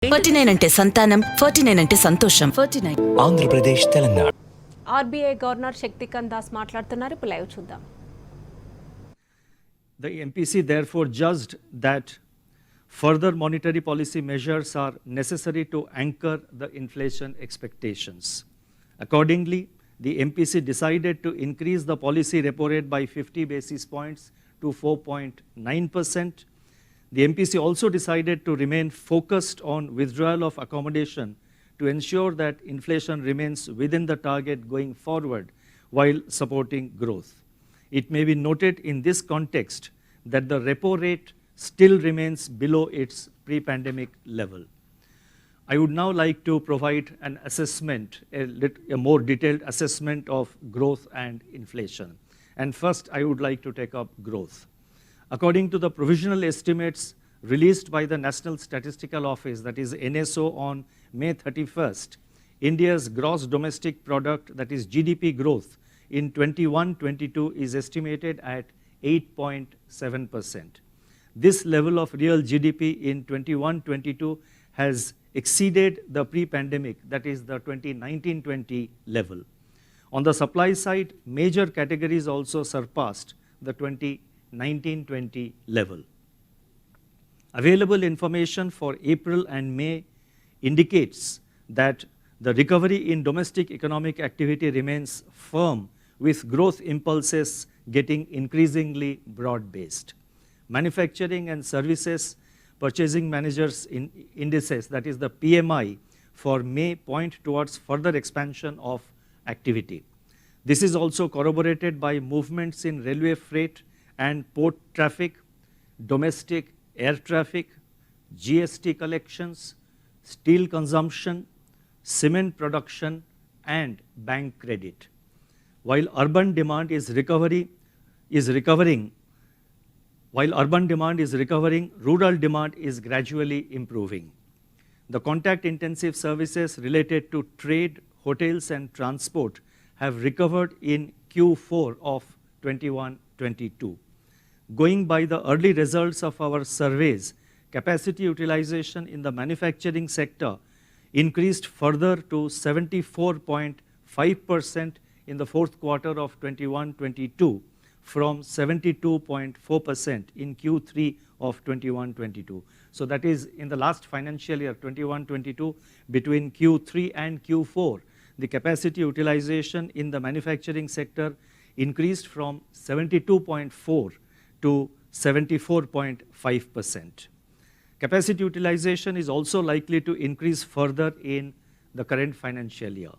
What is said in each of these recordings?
49 అంటే సంతానం, 49 అంటే సంతోషం. 49 ఆంధ్రప్రదేశ్, తెలంగాణ. RBI గవర్నర్ శక్తికాంత దాస్ మాట్లాడుతున్నారు. ఇప్పుడు లైవ్ చూద్దాం. The MPC therefore judged that further monetary policy measures are necessary to anchor the inflation expectations. Accordingly, the MPC decided to increase the policy repo rate by 50 basis points to 4.9%. The MPC also decided to remain focused on withdrawal of accommodation to ensure that inflation remains within the target going forward while supporting growth. It may be noted in this context that the repo rate still remains below its pre-pandemic level. I would now like to provide an assessment, a more detailed assessment of growth and inflation. And first, I would like to take up growth. According to the provisional estimates released by the National Statistical Office, that is NSO, on May 31st, India's gross domestic product, that is GDP growth, in 21-22 is estimated at 8.7%. This level of real GDP in 21-22 has exceeded the pre-pandemic, that is the 2019-20 level. On the supply side, major categories also surpassed the 2019-20 level. Available information for April and May indicates that the recovery in domestic economic activity remains firm, with growth impulses getting increasingly broad-based. Manufacturing and services purchasing managers indices, that is the PMI, for May point towards further expansion of activity. This is also corroborated by movements in railway freight and port traffic, domestic air traffic, GST collections, steel consumption, cement production, and bank credit. While urban demand is recovering, rural demand is gradually improving. The contact-intensive services related to trade, hotels, and transport have recovered in Q4 of 21-22. Going by the early results of our surveys, capacity utilization in the manufacturing sector increased further to 74.5% in the fourth quarter of 21-22 from 72.4% in Q3 of 21-22. So that is in the last financial year, 21-22, between Q3 and Q4, the capacity utilization in the manufacturing sector increased from 72.4 to 74.5%. Capacity utilization is also likely to increase further in the current financial year.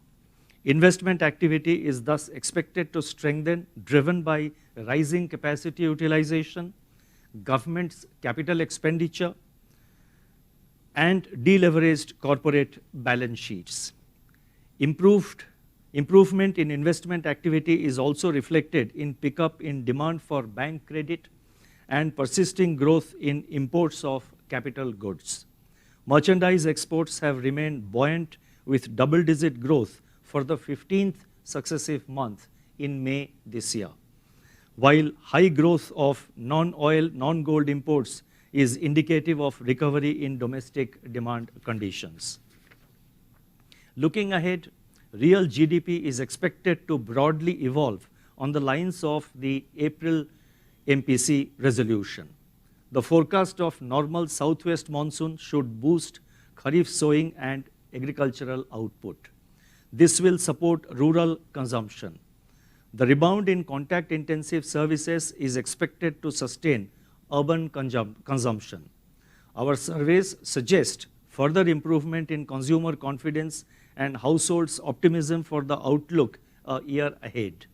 Investment activity is thus expected to strengthen, driven by rising capacity utilization, government's capital expenditure, and deleveraged corporate balance sheets. Improvement in investment activity is also reflected in pickup in demand for bank credit and persisting growth in imports of capital goods. Merchandise exports have remained buoyant with double-digit growth for the 15th successive month in May this year, while high growth of non-oil, non-gold imports is indicative of recovery in domestic demand conditions. Looking ahead, real GDP is expected to broadly evolve on the lines of the April MPC resolution. The forecast of normal southwest monsoon should boost Kharif sowing and agricultural output. This will support rural consumption. The rebound in contact-intensive services is expected to sustain urban consumption. Our surveys suggest further improvement in consumer confidence and households' optimism for the outlook a year ahead.